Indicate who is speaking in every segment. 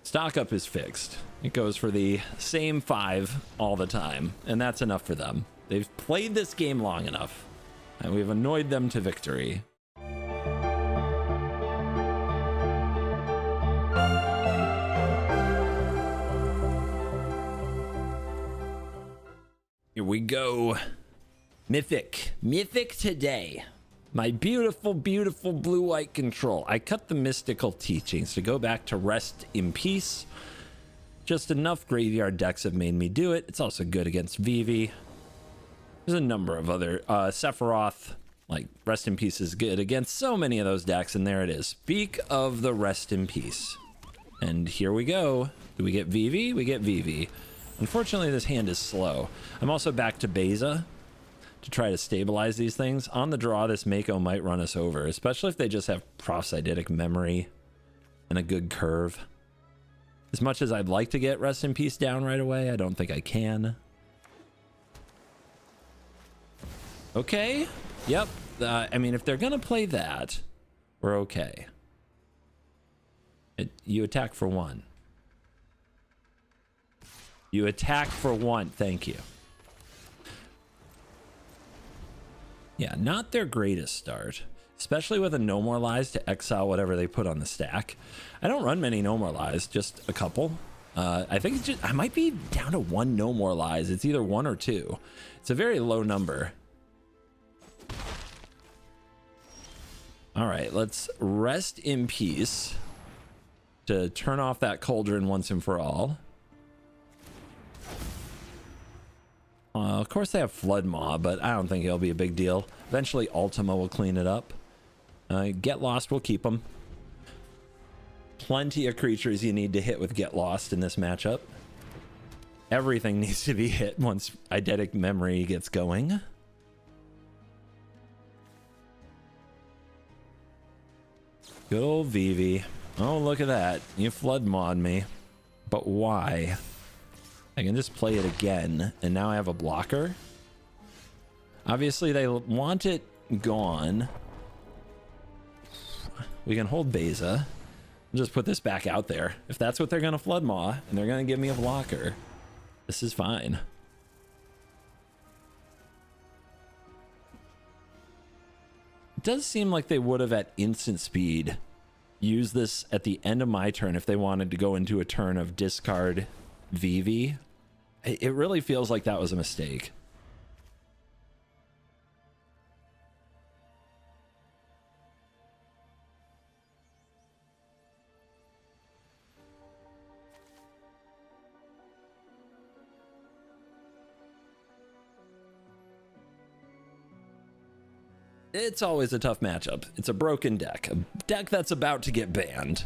Speaker 1: Stock up is fixed. It goes for the same 5 all the time, and that's enough for them. They've played this game long enough, and we've annoyed them to victory. Here we go. Mythic. Mythic today. My beautiful, beautiful blue-white control. I cut the mystical teachings to go back to rest in peace. Just enough graveyard decks have made me do it. It's also good against Vivi. There's a number of other Sephiroth, like rest in peace is good against so many of those decks, and there it is. Speak of the rest in peace. And here we go. Do we get Vivi? We get Vivi. Unfortunately, this hand is slow. I'm also back to Beza to try to stabilize these things. On the draw, this Mako might run us over, especially if they just have Prophytic Memory and a good curve. As much as I'd like to get Rest in Peace down right away, I don't think I can. Okay. Yep. I mean, if they're going to play that, we're okay. You attack for 1. You attack for 1. Thank you. Yeah, not their greatest start, especially with a No More Lies to exile whatever they put on the stack. I don't run many No More Lies, just a couple. I think it's just, I might be down to 1 No More Lies. It's either 1 or 2. It's a very low number. All right, let's rest in peace to turn off that cauldron once and for all. Of course they have Flood Maw, but I don't think it'll be a big deal. Eventually Ultima will clean it up. Get Lost will keep them. Plenty of creatures you need to hit with Get Lost in this matchup. Everything needs to be hit once Eidetic Memory gets going. Good old Vivi. Oh, look at that. You Flood Mawed me. But why? I can just play it again, and now I have a blocker. Obviously, they want it gone. We can hold Beza. Just put this back out there. If that's what they're going to Flood Maw, and they're going to give me a blocker, this is fine. It does seem like they would have, at instant speed, used this at the end of my turn if they wanted to go into a turn of discard Vivi. It really feels like that was a mistake. It's always a tough matchup. It's a broken deck. A deck that's about to get banned.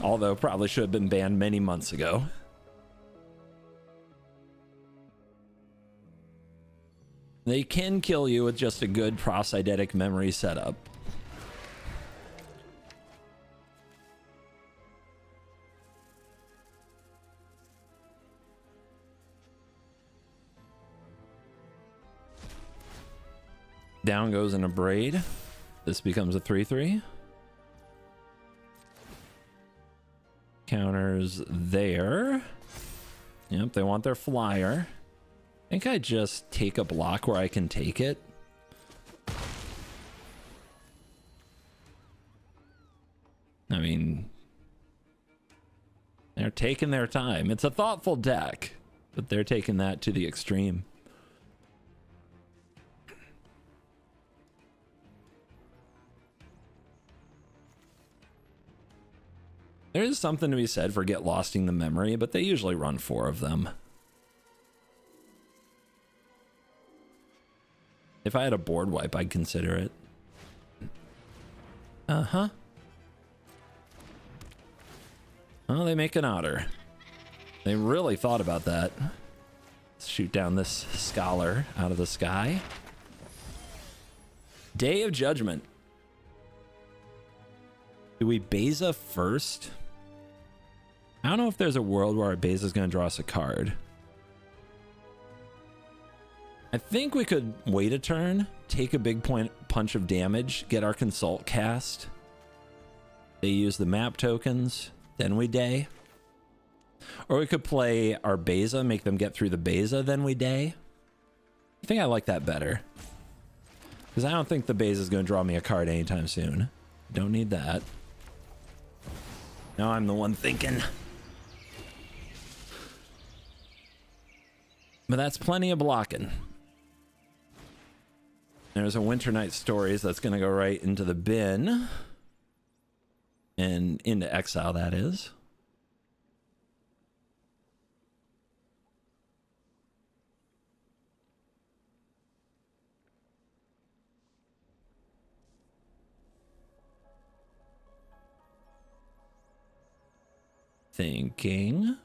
Speaker 1: Although probably should have been banned many months ago. They can kill you with just a good Eidetic Memory setup. Down goes an Abrade. This becomes a 3/3. Counters there. Yep, they want their flyer. I think I just take a block where I can take it. I mean, they're taking their time. It's a thoughtful deck, but they're taking that to the extreme. There is something to be said for Get Losting the Memory, but they usually run 4 of them. If I had a board wipe, I'd consider it. Uh-huh. Well, they make an otter. They really thought about that. Let's shoot down this scholar out of the sky. Day of Judgment. Do we Beza first? I don't know if there's a world where our Beza is going to draw us a card. I think we could wait a turn, take a big punch of damage, get our Consult cast. They use the map tokens, then we day. Or we could play our Beza, make them get through the Beza, then we day. I think I like that better. Because I don't think the Beza is going to draw me a card anytime soon. Don't need that. Now I'm the one thinking. But that's plenty of blocking. There's a Winter Night Stories that's going to go right into the bin. And into exile, that is. Thinking.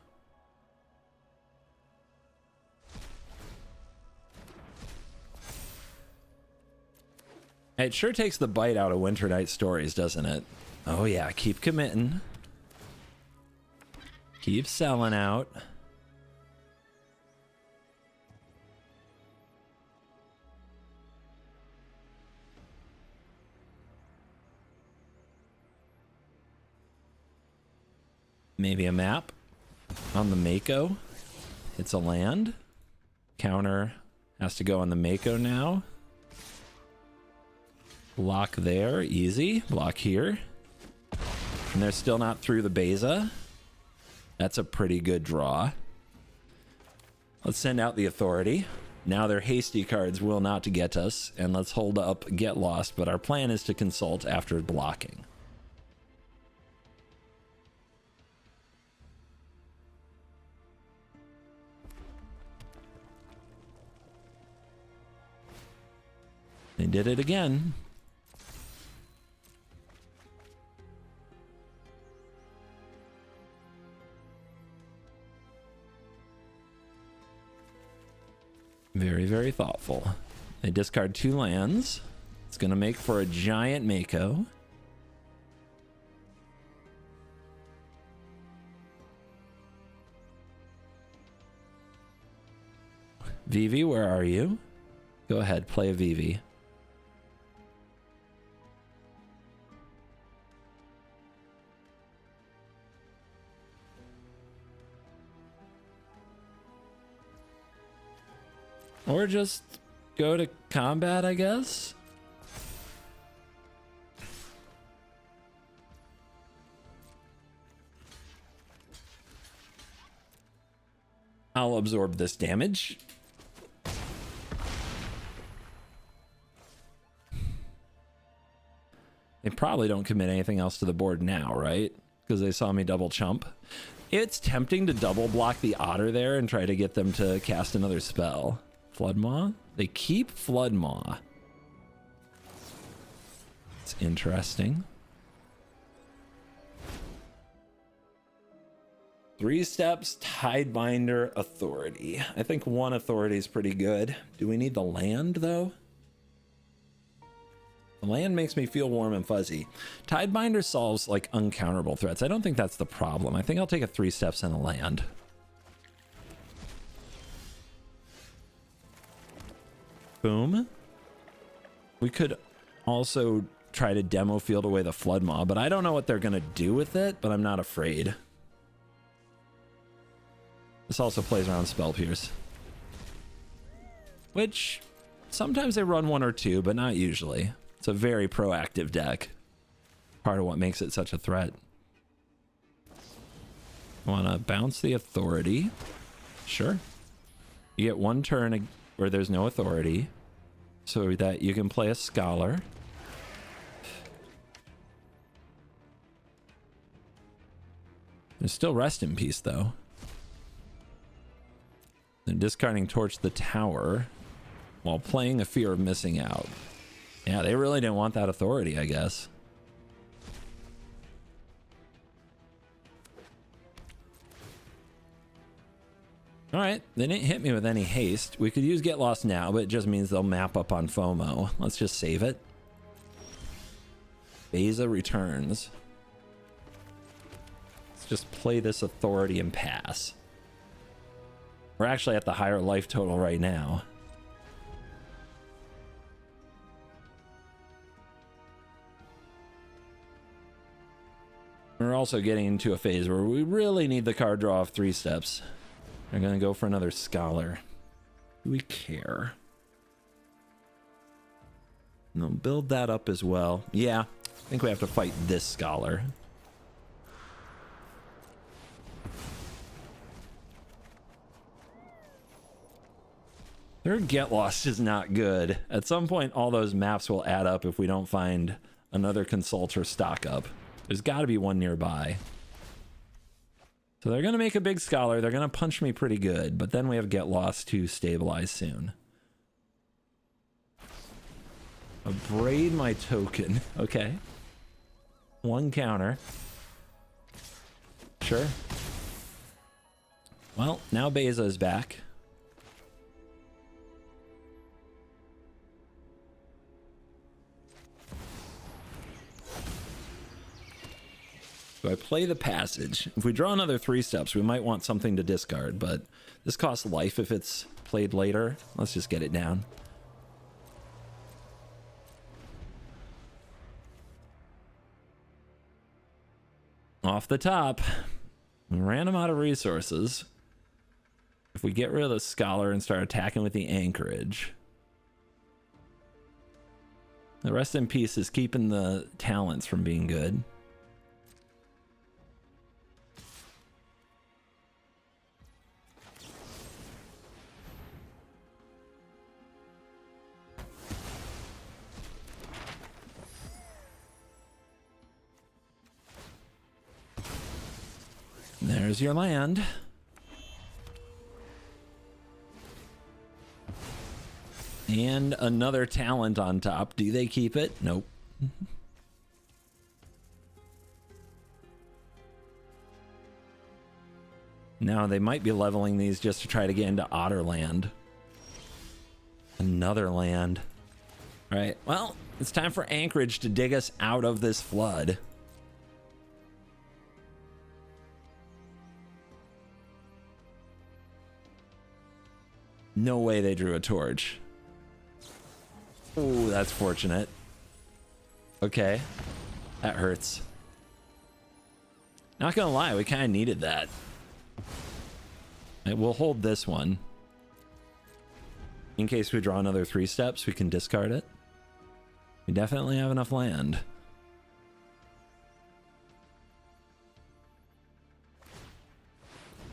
Speaker 1: It sure takes the bite out of Winter Night Stories, doesn't it? Oh yeah, keep committing. Keep selling out. Maybe a map on the Mako. It's a land. Counter has to go on the Mako now. Block there, easy. Block here. And they're still not through the Beza. That's a pretty good draw. Let's send out the Authority. Now their hasty cards will not get us. And let's hold up Get Lost. But our plan is to consult after blocking. They did it again. Very, very thoughtful. They discard 2 lands. It's going to make for a giant Mako. Vivi, where are you? Go ahead, play a Vivi. Or just go to combat, I guess. I'll absorb this damage. They probably don't commit anything else to the board now, right? Because they saw me double chump. It's tempting to double block the Otter there and try to get them to cast another spell. Floodmaw? They keep Floodmaw. It's interesting. 3 steps, Tidebinder, Authority. I think 1 Authority is pretty good. Do we need the land, though? The land makes me feel warm and fuzzy. Tidebinder solves, like, uncounterable threats. I don't think that's the problem. I think I'll take a 3 steps and a land. Boom. We could also try to demo field away the Floodmaw, but I don't know what they're going to do with it, but I'm not afraid. This also plays around Spell Pierce, which sometimes they run 1 or 2, but not usually. It's a very proactive deck. Part of what makes it such a threat. Want to bounce the Authority? Sure. You get 1 turn where there's no Authority, so that you can play a Scholar. There's still Rest in Peace, though. They're discarding Torch the Tower while playing a Fear of Missing Out. Yeah, they really didn't want that Authority, I guess. All right, they didn't hit me with any haste. We could use Get Lost now, but it just means they'll map up on FOMO. Let's just save it. Beza returns. Let's just play this Authority and pass. We're actually at the higher life total right now. We're also getting into a phase where we really need the card draw of 3 steps. They're going to go for another Scholar. Do we care? And they'll build that up as well. Yeah, I think we have to fight this Scholar. Their Get Lost is not good. At some point, all those maps will add up if we don't find another Consult or stock up. There's got to be one nearby. So they're going to make a big Scholar. They're going to punch me pretty good, but then we have Get Lost to stabilize soon. Abrade my token. Okay. 1 counter. Sure. Well, now Beza is back. So I play the Passage. If we draw another 3 steps, we might want something to discard, but this costs life if it's played later. Let's just get it down. Off the top, we ran them out of resources. If we get rid of the Scholar and start attacking with the Anchorage, the Rest in Peace is keeping the talents from being good. There's your land. And another talent on top. Do they keep it? Nope. Now they might be leveling these just to try to get into Otterland. Another land. All right, well, it's time for Anchorage to dig us out of this flood. No way they drew a torch. Oh, that's fortunate. Okay. That hurts. Not gonna lie, we kind of needed that. Right, we'll hold this one. In case we draw another 3 steps, we can discard it. We definitely have enough land.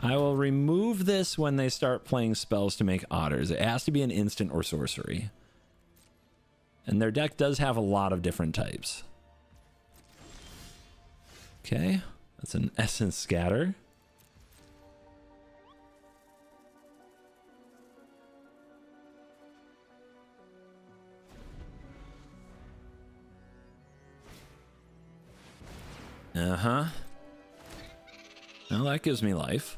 Speaker 1: I will remove this when they start playing spells to make otters. It has to be an instant or sorcery. And their deck does have a lot of different types. Okay, that's an Essence Scatter. Uh-huh. Well, that gives me life.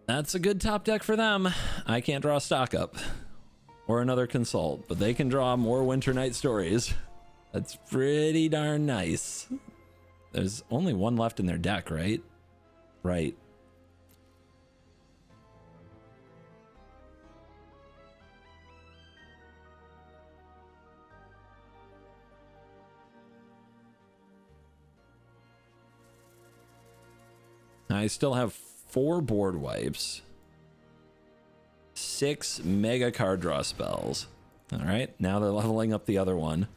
Speaker 1: That's a good top deck for them. I can't draw stock up or another Consult, but they can draw more Winter Night Stories. That's pretty darn nice. There's only 1 left in their deck, right? Right. I still have 4 board wipes, 6 mega card draw spells. All right, now they're leveling up the other one.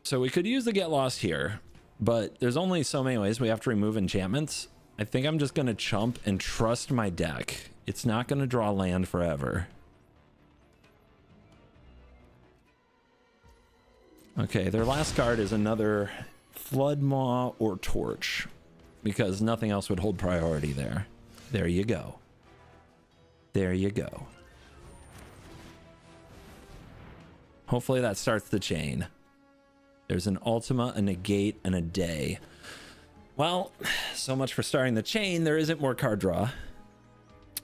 Speaker 1: So we could use the Get Lost here, but there's only so many ways we have to remove enchantments. I think I'm just going to chump and trust my deck. It's not going to draw land forever. Okay, their last card is another Flood Maw or Torch, because nothing else would hold priority there. There you go. There you go. Hopefully that starts the chain. There's an Ultima, a Negate, and a Day. Well, so much for starting the chain. There isn't more card draw.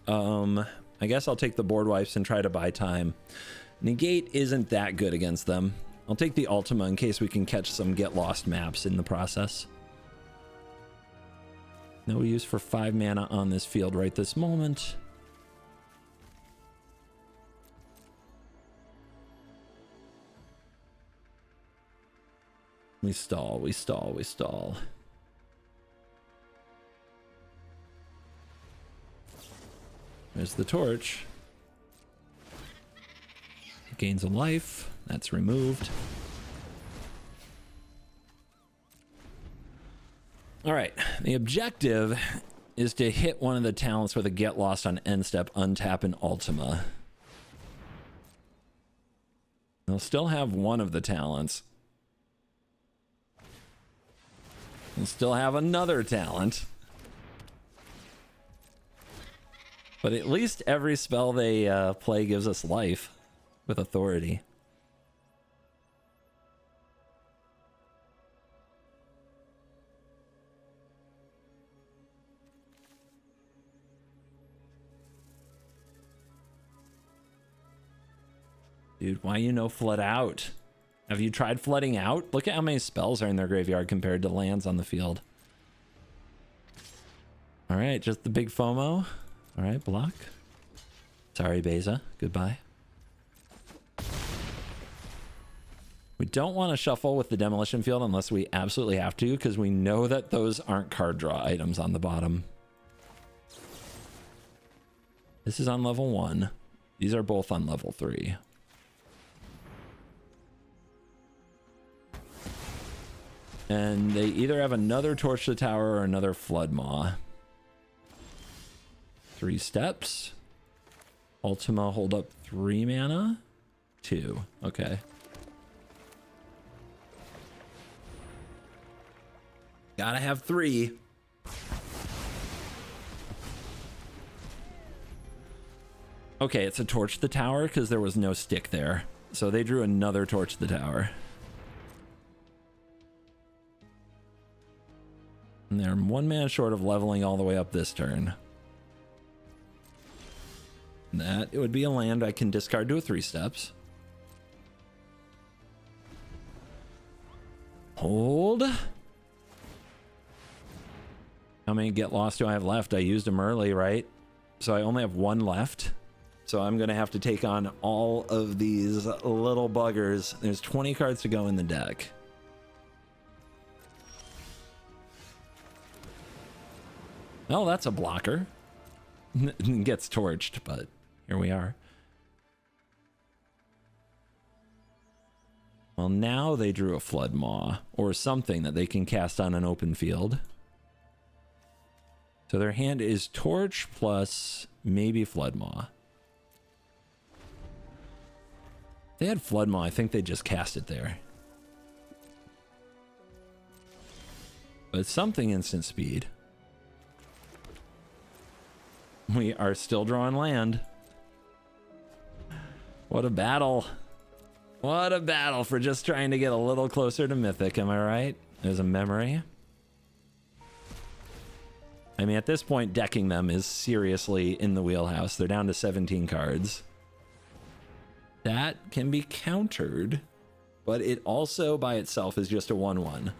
Speaker 1: I guess I'll take the board wipes and try to buy time. Negate isn't that good against them. I'll take the Ultima in case we can catch some Get Lost maps in the process. No use for 5 mana on this field right this moment. We stall, we stall, we stall. There's the torch. It gains a life. That's removed. All right, the objective is to hit one of the talents with a get lost on end step, untap, and Ultima. They'll still have one of the talents. They'll still have another talent. But at least every spell they play gives us life with authority. Dude, why you no flood out? Have you tried flooding out? Look at how many spells are in their graveyard compared to lands on the field. All right, just the big FOMO. All right, block. Sorry, Beza. Goodbye. We don't want to shuffle with the demolition field unless we absolutely have to, because we know that those aren't card draw items on the bottom. This is on level 1. These are both on level 3. And they either have another Torch the Tower or another Flood Maw. 3 steps. Ultima hold up 3 mana? 2. Okay. Gotta have 3. Okay, it's a Torch the Tower because there was no stick there. So they drew another Torch the Tower. And they're 1 mana short of leveling all the way up this turn. That, it would be a land I can discard to a 3 steps. Hold. How many get lost do I have left? I used them early, right? So I only have 1 left. So I'm going to have to take on all of these little buggers. There's 20 cards to go in the deck. Oh, that's a blocker. Gets torched, but here we are. Well, now they drew a Flood Maw, or something that they can cast on an open field. So their hand is Torch plus maybe Flood Maw. If they had Flood Maw, I think they just cast it there. But something instant speed. We are still drawing land. What a battle. What a battle for just trying to get a little closer to Mythic, am I right? There's a memory. I mean, at this point, decking them is seriously in the wheelhouse. They're down to 17 cards. That can be countered, but it also by itself is just a 1/1.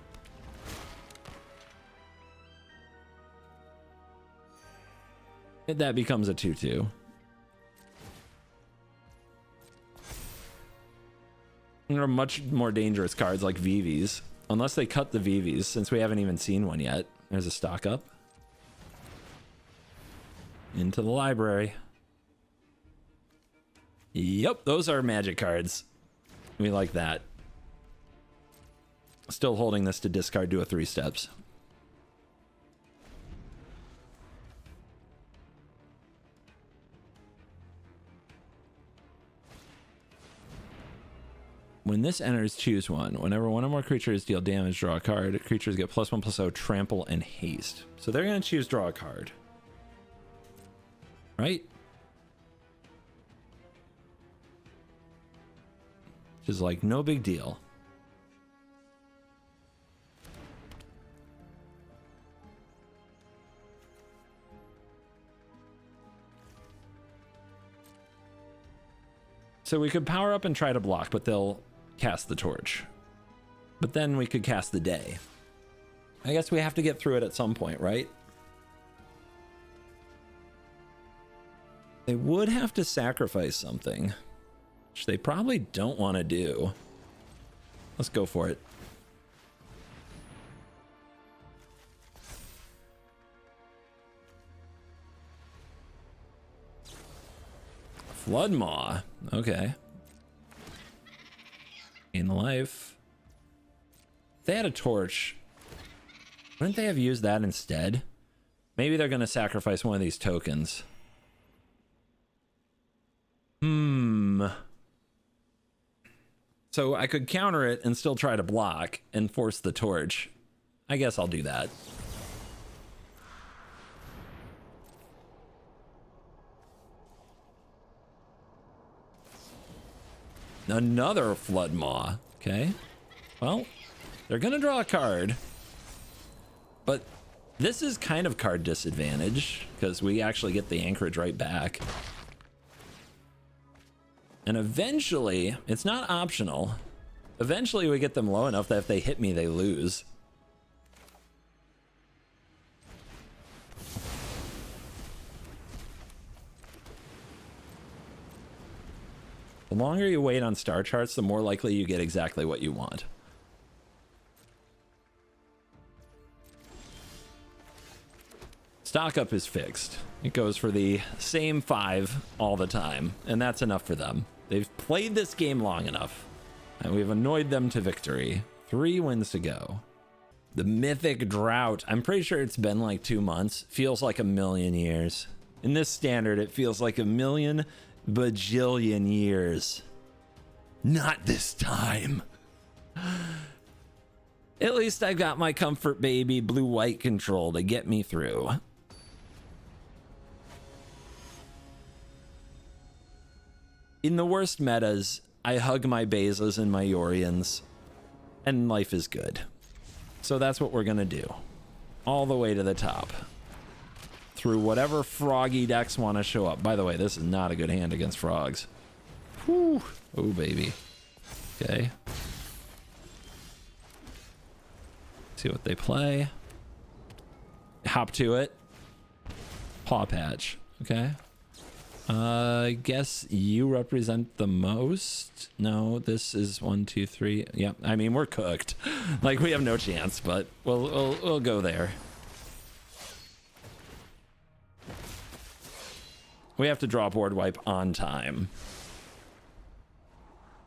Speaker 1: That becomes a 2/2. There are much more dangerous cards like VVs. Unless they cut the VVs, since we haven't even seen one yet. There's a stock up. Into the library. Yep, those are magic cards. We like that. Still holding this to discard to a 3 steps. When this enters, choose one. Whenever one or more creatures deal damage, draw a card. Creatures get +1/+0, trample, and haste. So they're going to choose draw a card. Right? Which is like no big deal. So we could power up and try to block, but they'll cast the torch. But then we could cast the day. I guess we have to get through it at some point, right? They would have to sacrifice something, which they probably don't want to do. Let's go for it. Flood Maw. Okay. In life. If they had a torch, wouldn't they have used that instead? Maybe they're going to sacrifice one of these tokens. So I could counter it and still try to block and force the torch. I guess I'll do that. Another Flood Maw. Okay. Well, they're going to draw a card. But this is kind of card disadvantage because we actually get the anchorage right back. And eventually, it's not optional. Eventually we get them low enough that if they hit me, they lose. The longer you wait on star charts, the more likely you get exactly what you want. Stock up is fixed. It goes for the same 5 all the time, and that's enough for them. They've played this game long enough, and we've annoyed them to victory. 3 wins to go. The Mythic Drought. I'm pretty sure it's been like 2 months. Feels like a million years. In this standard, it feels like a million bajillion years. Not this time. At least I've got my comfort baby blue-white control to get me through. In the worst metas, I hug my Bezas and my Yorians, and life is good. So that's what we're gonna do. All the way to the top. Through whatever froggy decks want to show up. By the way, this is not a good hand against frogs. Whew. Oh, baby. Okay. See what they play. Hop to it. Paw Patch. Okay. I guess you represent the most. No, this is 1, 2, 3. Yep. I mean, we're cooked. Like, we have no chance, but we'll go there. We have to draw board wipe on time.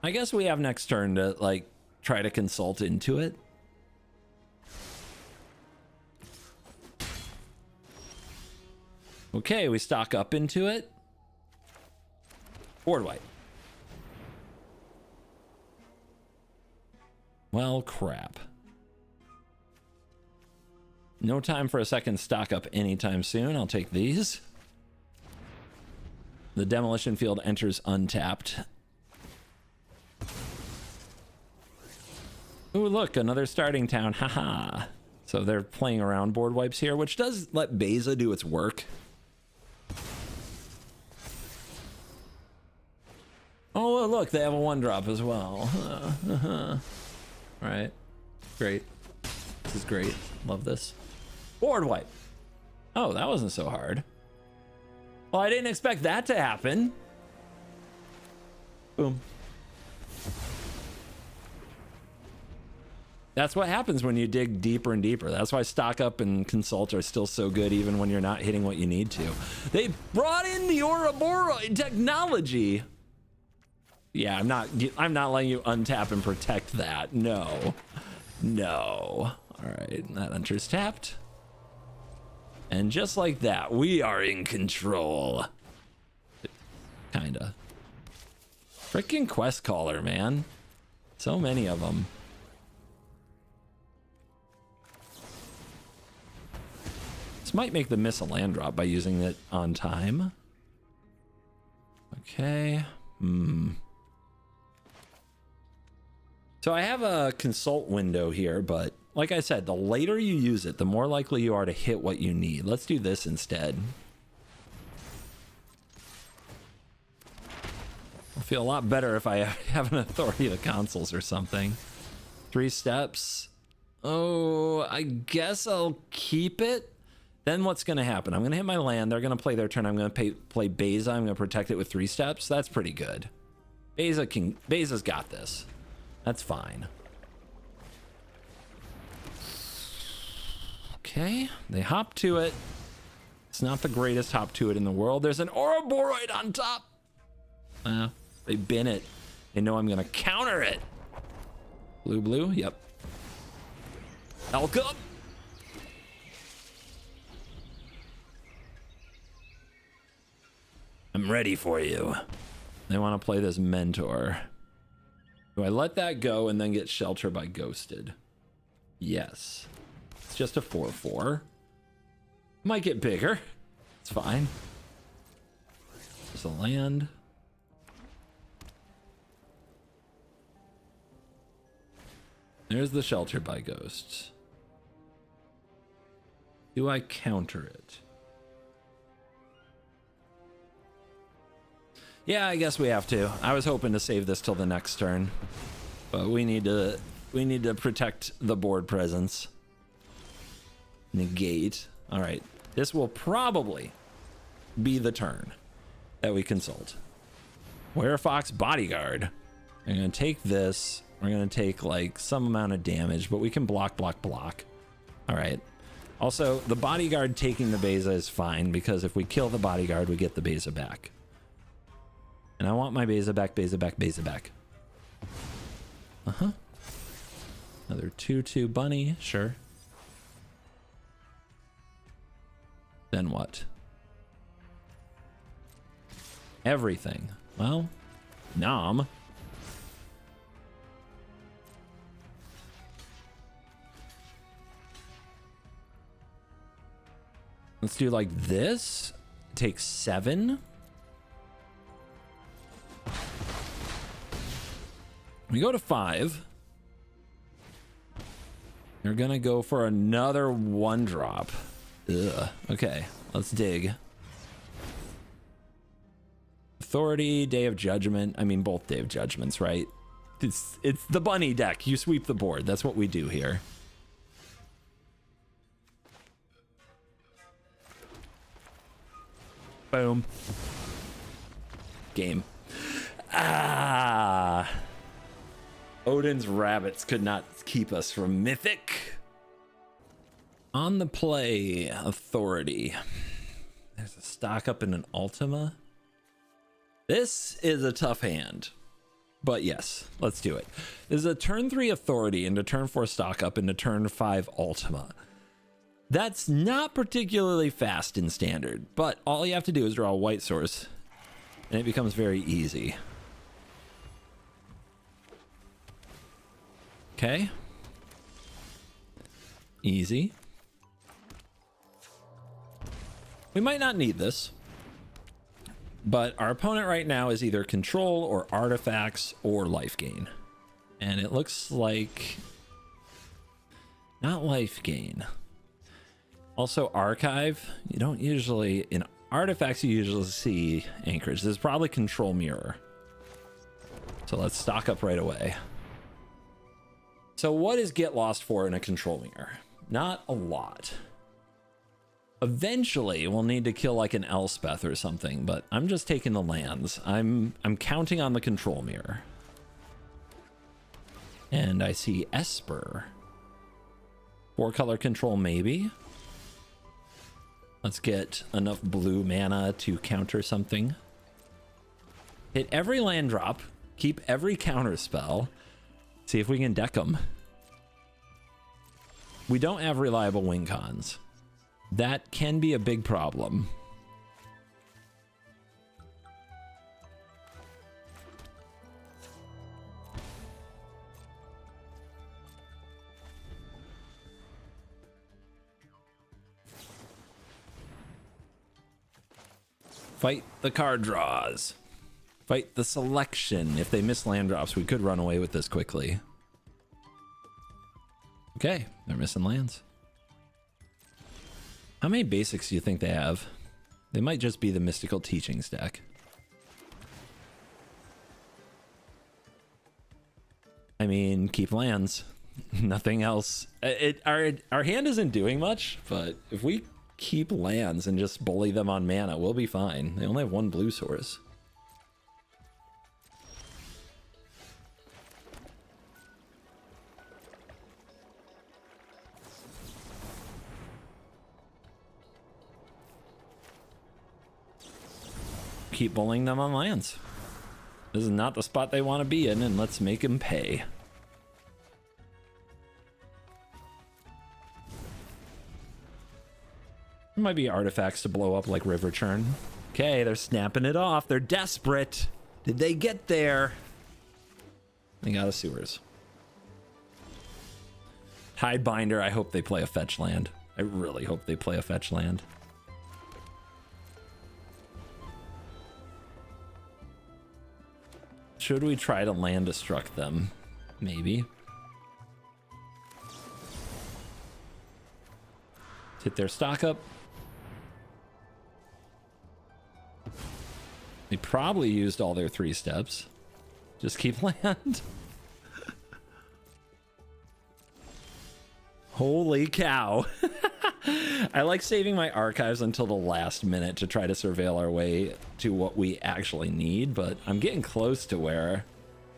Speaker 1: I guess we have next turn to, like, try to consult into it. Okay, we stock up into it. Board wipe. Well, crap. No time for a second stock up anytime soon. I'll take these. The demolition field enters untapped. Ooh, look, another starting town. Haha. So they're playing around board wipes here, which does let Beza do its work. Oh, look, they have a 1-drop as well. Right. Great. This is great. Love this. Board wipe. Oh, that wasn't so hard. Well, I didn't expect that to happen. Boom. That's what happens when you dig deeper and deeper. That's why stock up and consult are still so good even when you're not hitting what you need to. They brought in the Ouroboros technology. Yeah, I'm not letting you untap and protect that. No. No. All right, that enters tapped. And just like that, we are in control. Kinda. Freaking quest caller, man. So many of them. This might make the miss a land drop by using it on time. Okay. So I have a consult window here, but like I said, the later you use it, the more likely you are to hit what you need. Let's do this instead. I'll feel a lot better if I have an authority of the consuls or something. 3 steps. Oh, I guess I'll keep it Then what's going to happen? I'm going to hit my land. They're going to play their turn. I'm going to play Beza. I'm going to protect it with 3 steps. That's pretty good. Beza's got this. That's fine. Okay, they hop to it. It's not the greatest hop to it in the world. There's an Ouroborite on top. They bin it. They know I'm gonna counter it. Blue, yep. Elka. I'm ready for you. They want to play this Mentor. Do I let that go and then get Shelter by Ghosted? Yes. It's just a 4/4. Might get bigger. It's fine. There's a land. There's the Shelter by Ghosts. Do I counter it? Yeah, I guess we have to. I was hoping to save this till the next turn, but we need to protect the board presence. Negate. All right, this will probably be the turn that we consult. Werefox Bodyguard. I'm gonna take this. We're gonna take like some amount of damage, but we can block. All right. Also, the Bodyguard taking the Beza is fine because if we kill the Bodyguard, we get the Beza back. And I want my Beza back. Another 2/2 bunny, sure. Then what? Everything. Well, nom. Let's do like this. Take 7. We go to 5. You're gonna go for another 1-drop. Ugh. Okay, let's dig. Authority, Day of Judgment. I mean, both Day of Judgments, right? It's the bunny deck. You sweep the board. That's what we do here. Boom. Game. Odin's rabbits could not keep us from Mythic. On the play, Authority. There's a stock up in an Ultima. This is a tough hand, but yes, let's do it. This is a turn 3 Authority into turn 4 stock up into turn 5 Ultima. That's not particularly fast in Standard, but all you have to do is draw a white source, and it becomes very easy. Okay. Easy. We might not need this, but our opponent right now is either control or artifacts or life gain. And it looks like not life gain. Also archive. You don't usually, in artifacts, you usually see anchorage. This is probably control mirror. So let's stock up right away. So what is get lost for in a control mirror? Not a lot. Eventually we'll need to kill like an Elspeth or something, but I'm just taking the lands. I'm counting on the control mirror. And I see Esper. 4-color control maybe. Let's get enough blue mana to counter something. Hit every land drop, keep every counter spell. See if we can deck them. We don't have reliable win cons. That can be a big problem. Fight the card draws. Fight the selection. If they miss land drops, we could run away with this quickly. Okay, they're missing lands. How many basics do you think they have? They might just be the Mystical Teachings deck. I mean, keep lands. Nothing else. Our hand isn't doing much, but if we keep lands and just bully them on mana. We'll be fine. They only have one blue source. Keep bullying them on lands. This is not the spot they want to be in, and let's make them pay. There might be artifacts to blow up like River Churn. Okay, they're snapping it off. They're desperate. Did they get there? They got a sewers. Tidebinder, I hope they play a fetch land. I really hope they play a fetch land. Should we try to land destruct them? Maybe. Hit their stock up. They probably used all their 3 steps. Just keep land. Holy cow. I like saving my archives until the last minute to try to surveil our way to what we actually need, but I'm getting close to where,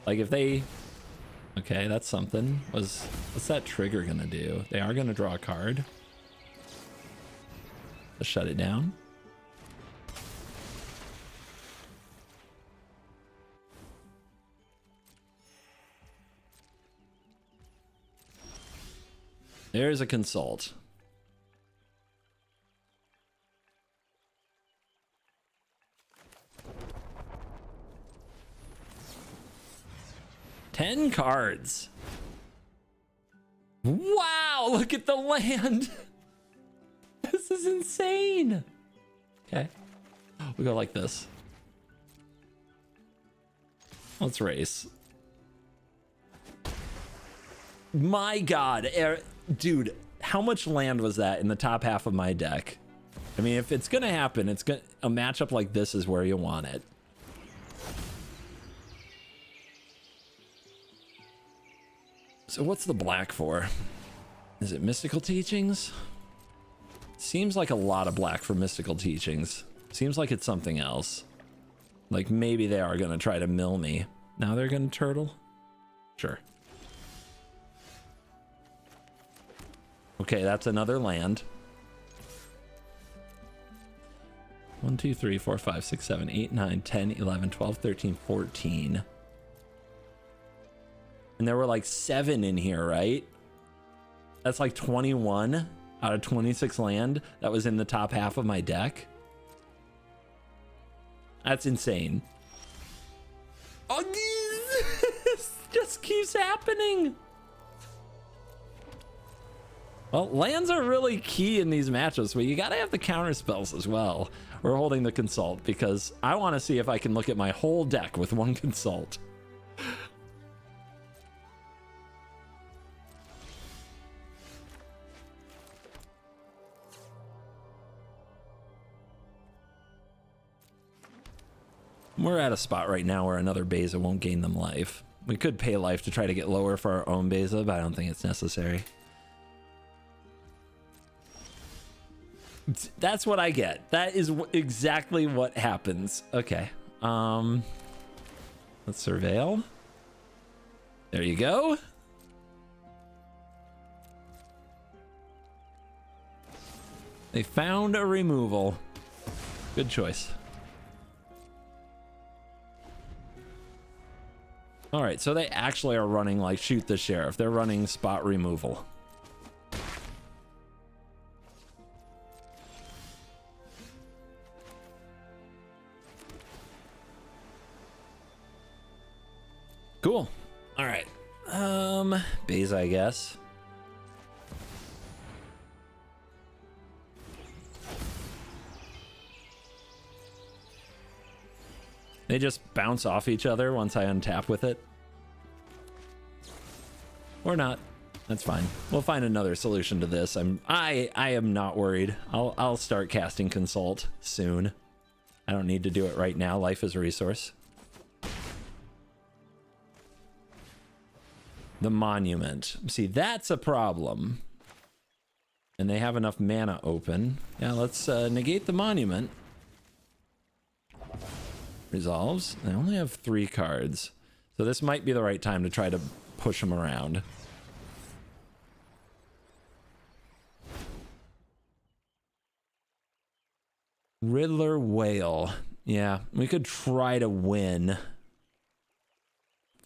Speaker 1: like, if they... Okay, that's something. What's that trigger gonna do? They are gonna draw a card. Let's shut it down. There's a consult. Ten cards. Wow, look at the land. This is insane. Okay. We go like this. Let's race. My God. Dude, how much land was that in the top half of my deck? I mean, if it's gonna happen, it's gonna, a matchup like this is where you want it. So what's the black for? Is it Mystical Teachings? Seems like a lot of black for Mystical Teachings. Seems like it's something else. Like maybe they are gonna try to mill me. Now they're gonna turtle? Sure. Okay, that's another land. 1, 2, 3, 4, 5, 6, 7, 8, 9, 10, 11, 12, 13, 14. And there were like 7 in here, right? That's like 21 out of 26 land that was in the top half of my deck. That's insane. Oh, this just keeps happening. Well, lands are really key in these matchups, but you gotta have the counter spells as well. We're holding the consult because I want to see if I can look at my whole deck with one consult. We're at a spot right now where another Beza won't gain them life. We could pay life to try to get lower for our own Beza, but I don't think it's necessary. That's what I get. That is exactly what happens. Okay. Let's surveil. There you go. They found a removal. Good choice. All right, so they actually are running like Shoot the Sheriff. They're running spot removal. Cool. All right. Beza, I guess. They just bounce off each other once I untap with it. Or not. That's fine. We'll find another solution to this. I am not worried. I'll start casting Consult soon. I don't need to do it right now. Life is a resource. The Monument. See, that's a problem. And they have enough mana open. Yeah, let's negate the monument. Resolves. They only have 3 cards. So this might be the right time to try to push them around. Riddler Whale. Yeah, we could try to win.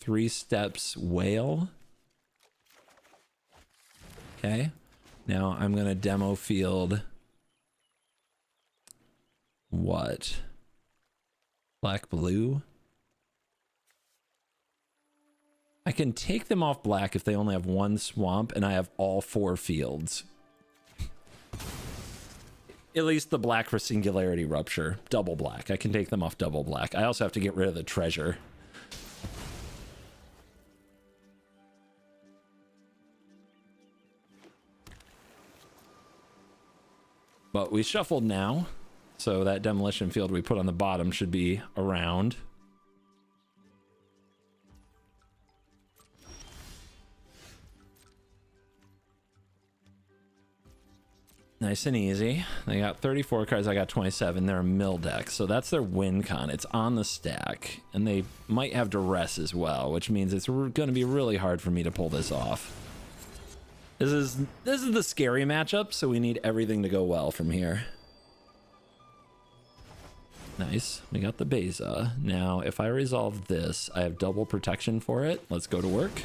Speaker 1: 3 steps Whale. Okay. Now I'm going to demo field. What? Black blue? I can take them off black if they only have 1 swamp and I have all 4 fields. At least the black for Singularity Rupture. Double black. I can take them off double black. I also have to get rid of the treasure. But we shuffled now. So that demolition field we put on the bottom should be around. Nice and easy. They got 34 cards. I got 27. They're a mill deck. So that's their win con. It's on the stack. And they might have duress as well, which means it's going to be really hard for me to pull this off. This is the scary matchup, so we need everything to go well from here. Nice. We got the Beza. Now, if I resolve this, I have double protection for it. Let's go to work.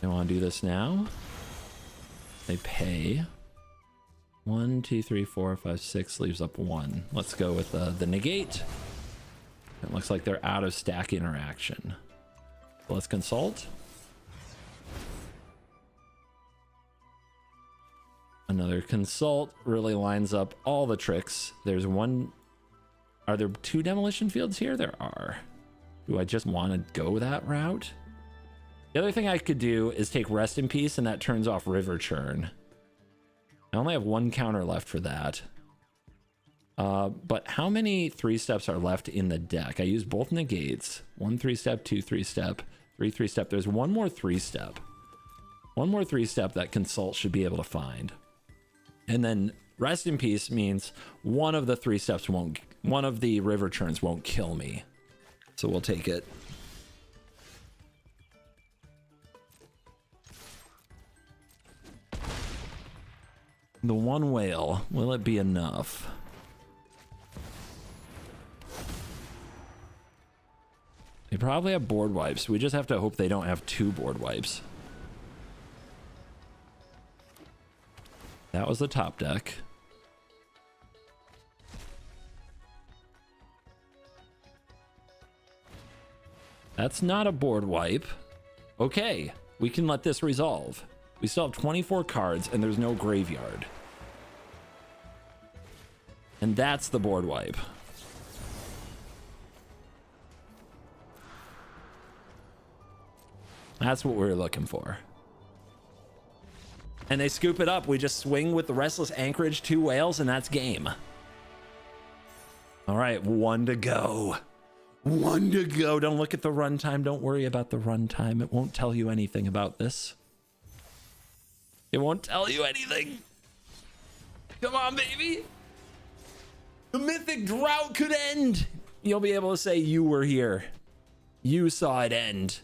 Speaker 1: I want to do this now. They pay. 1, 2, 3, 4, 5, 6 leaves up 1. Let's go with the negate. It looks like they're out of stack interaction. So let's consult. Another consult really lines up all the tricks. There's 1. Are there 2 demolition fields here? There are. Do I just want to go that route? The other thing I could do is take Rest in Peace, and that turns off River Churn. I only have 1 counter left for that. But how many 3-steps are left in the deck? I used both negates. 1 3-step, 2 3-step, 3 3-step. There's 1 more 3-step. 1 more 3-step that Consult should be able to find. And then Rest in Peace means one of the 3-steps won't... One of the River Churns won't kill me. So we'll take it. The 1 whale, will it be enough? They probably have board wipes. We just have to hope they don't have 2 board wipes. That was the top deck. That's not a board wipe. Okay, we can let this resolve. We still have 24 cards and there's no graveyard. And that's the board wipe. That's what we were looking for. And they scoop it up. We just swing with the Restless Anchorage, 2 whales, and that's game. All right, 1 to go. 1 to go. Don't look at the runtime. Don't worry about the runtime. It won't tell you anything about this. It won't tell you anything. Come on, baby. The Mythic drought could end. You'll be able to say you were here. You saw it end.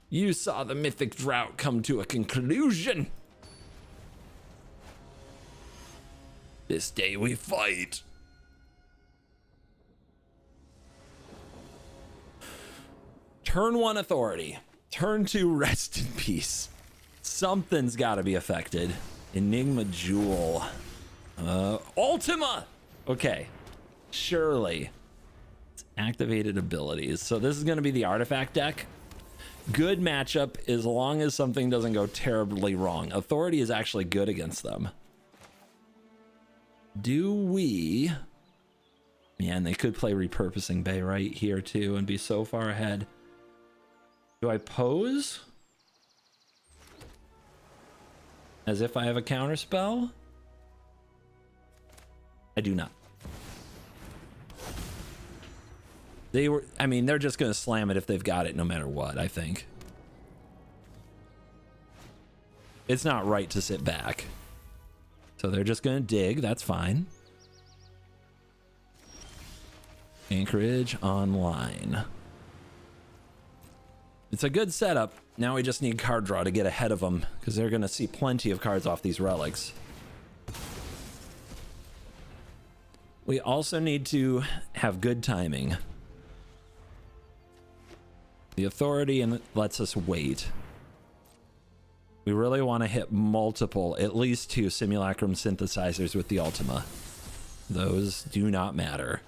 Speaker 1: You saw the Mythic drought come to a conclusion. This day we fight. Turn 1 authority. Turn 2 rest in peace. Something's got to be affected. Enigma Jewel. Ultima. Okay. Surely. It's activated abilities. So this is going to be the artifact deck. Good matchup as long as something doesn't go terribly wrong. Authority is actually good against them. Do we... Man, they could play Repurposing Bay right here too and be so far ahead. Do I pose? As if I have a counter spell? I do not. They were, I mean, they're just going to slam it if they've got it no matter what, I think. It's not right to sit back. So they're just going to dig. That's fine. Anchorage online. It's a good setup. Now we just need card draw to get ahead of them because they're going to see plenty of cards off these relics. We also need to have good timing. The authority and lets us wait. We really want to hit multiple, at least 2 simulacrum synthesizers with the Ultima. Those do not matter.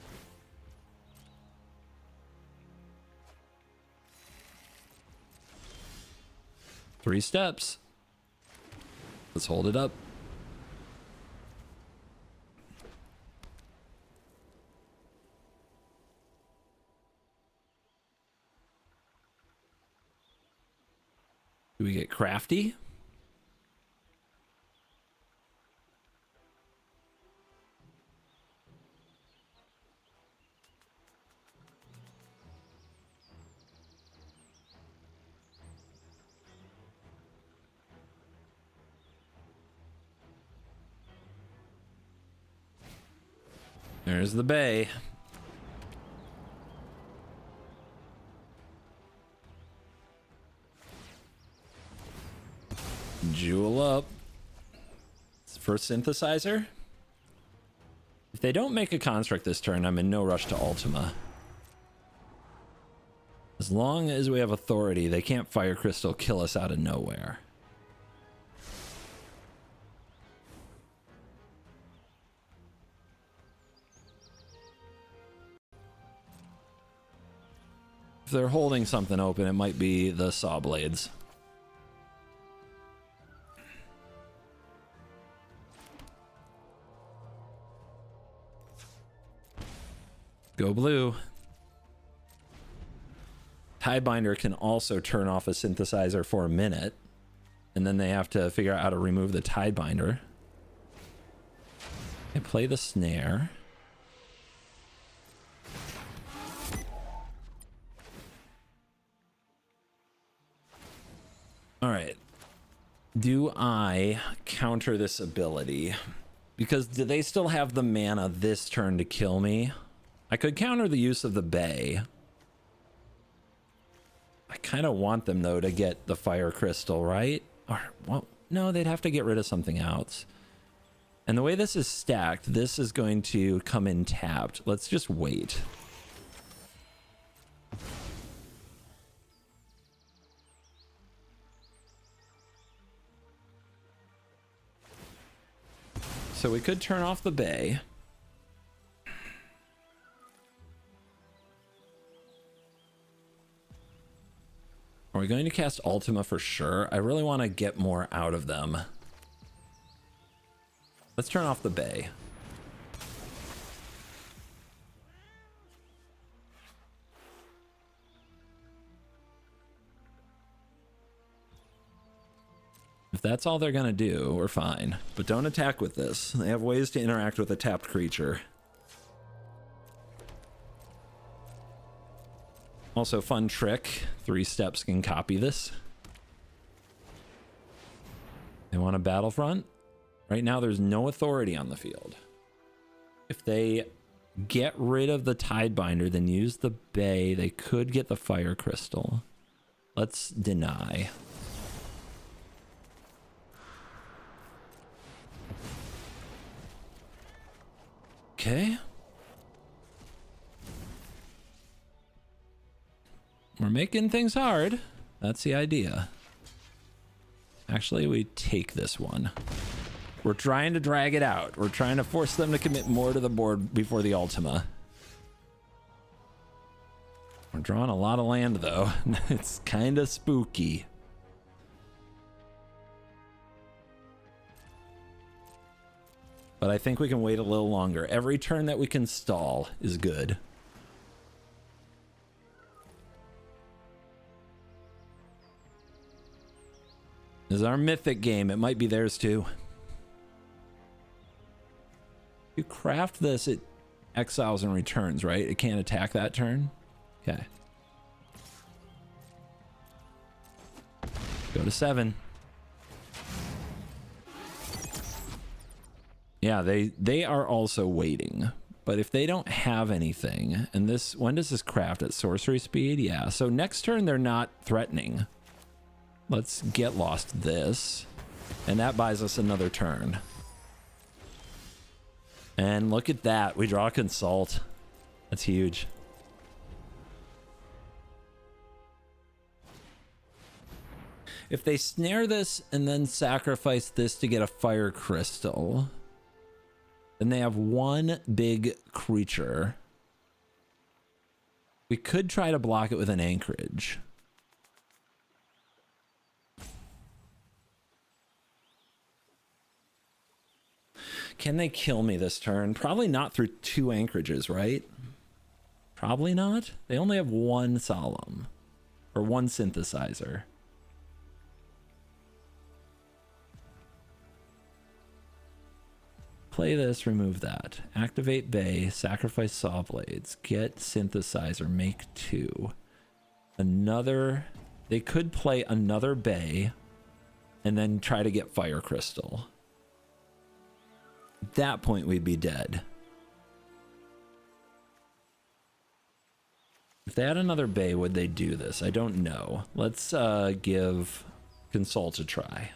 Speaker 1: Three steps. Let's hold it up. Do we get crafty? There's the bay. Jewel up. First synthesizer. If they don't make a construct this turn, I'm in no rush to Ultima. As long as we have authority, they can't Fire Crystal kill us out of nowhere. If they're holding something open, it might be the saw blades. Go blue. Tidebinder can also turn off a synthesizer for a minute, and then they have to figure out how to remove the Tidebinder. They play the snare. All right. Do I counter this ability? Because do they still have the mana this turn to kill me? I could counter the use of the bay. I kind of want them, though, to get the Fire Crystal, right? Or, well, no, they'd have to get rid of something else. And the way this is stacked, this is going to come in tapped. Let's just wait. So we could turn off the bay. Are we going to cast Ultima for sure? I really want to get more out of them. Let's turn off the bay. If that's all they're going to do, we're fine. But don't attack with this. They have ways to interact with a tapped creature. Also, fun trick. 3 steps can copy this. They want a battlefront. Right now, there's no authority on the field. If they get rid of the Tidebinder, then use the bay, they could get the Fire Crystal. Let's deny. Okay. We're making things hard. That's the idea. Actually, we take this one. We're trying to drag it out. We're trying to force them to commit more to the board before the Ultima. We're drawing a lot of land, though. It's kind of spooky. But I think we can wait a little longer. Every turn that we can stall is good. This is our Mythic game. It might be theirs too. You craft this, it exiles and returns, right? It can't attack that turn. Okay. Go to 7. Yeah, they are also waiting. But if they don't have anything, and this, when does this craft at sorcery speed? Yeah, so next turn they're not threatening. Let's get lost this. And that buys us another turn. And look at that. We draw a consult. That's huge. If they snare this and then sacrifice this to get a fire crystal, then they have one big creature. We could try to block it with an anchorage. Can they kill me this turn? Probably not through 2 anchorages, right? Probably not. They only have 1 solemn or 1 synthesizer. Play this, remove that. Activate Bay, sacrifice Saw Blades, get synthesizer, make 2. Another, they could play another Bay and then try to get Fire Crystal. At that point, we'd be dead. If they had another Bay, would they do this? I don't know. Let's give Consult a try.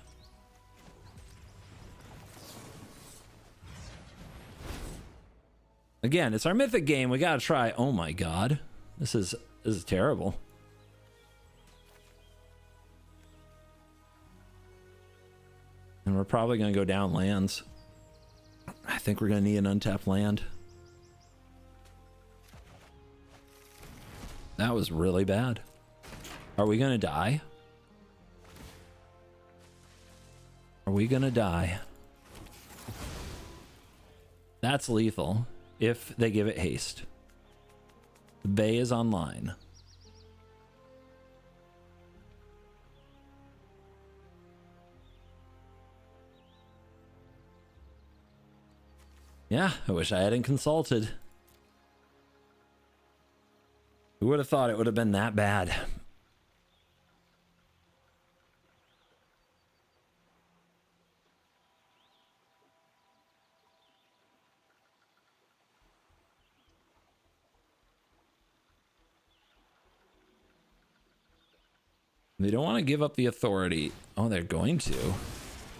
Speaker 1: Again, it's our Mythic game. We gotta try. Oh my god. This is terrible. And we're probably gonna go down lands. I think we're gonna need an untapped land. That was really bad. Are we gonna die? Are we gonna die? That's lethal if they give it haste. The Bay is online. Yeah, I wish I hadn't consulted. Who would have thought it would have been that bad? They don't want to give up the authority. Oh, they're going to.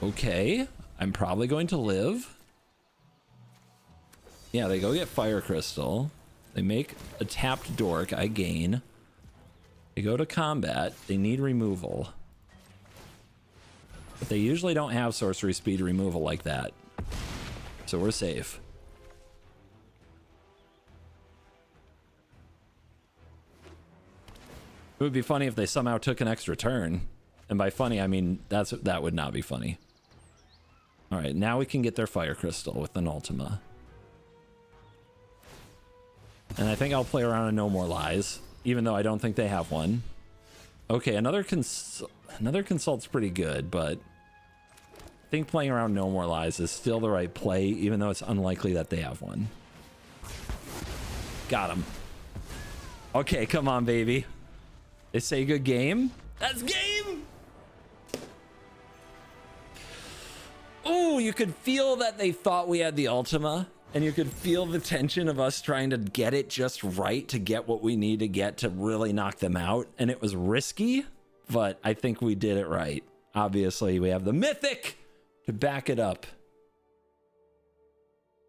Speaker 1: Okay, I'm probably going to live. Yeah, they go get Fire Crystal. They make a tapped dork. I gain. They go to combat. They need removal. But they usually don't have sorcery speed removal like that. So we're safe. It would be funny if they somehow took an extra turn. And by funny, I mean that would not be funny. All right, now we can get their Fire Crystal with an Ultima. And I think I'll play around in No More Lies, even though I don't think they have one. Okay, another Consult's pretty good, but I think playing around No More Lies is still the right play, even though it's unlikely that they have one. Got him. Okay, come on, baby. They say good game. That's game! Oh, you could feel that they thought we had the Ultima. And you could feel the tension of us trying to get it just right to get what we need to get to really knock them out. And it was risky, but I think we did it right. Obviously, we have the Mythic to back it up.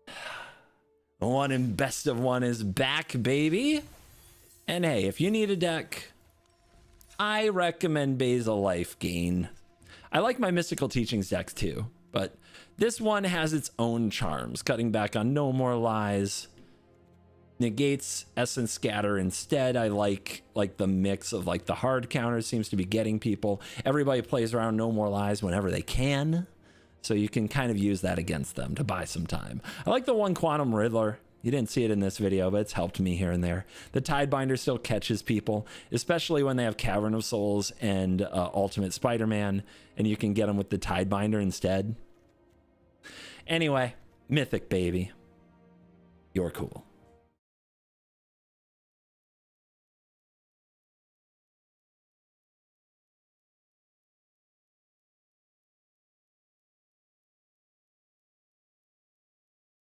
Speaker 1: The one in best of one is back, baby. And hey, if you need a deck, I recommend Basil Life Gain. I like my Mystical Teachings decks too, but this one has its own charms, cutting back on No More Lies, negates Essence Scatter instead. I like the mix of like the hard counter seems to be getting people. Everybody plays around No More Lies whenever they can, so you can kind of use that against them to buy some time. I like the one Quantum Riddler. You didn't see it in this video, but it's helped me here and there. The Tidebinder still catches people, especially when they have Cavern of Souls and Ultimate Spider-Man, and you can get them with the Tidebinder instead. Anyway, Mythic, baby. You're cool.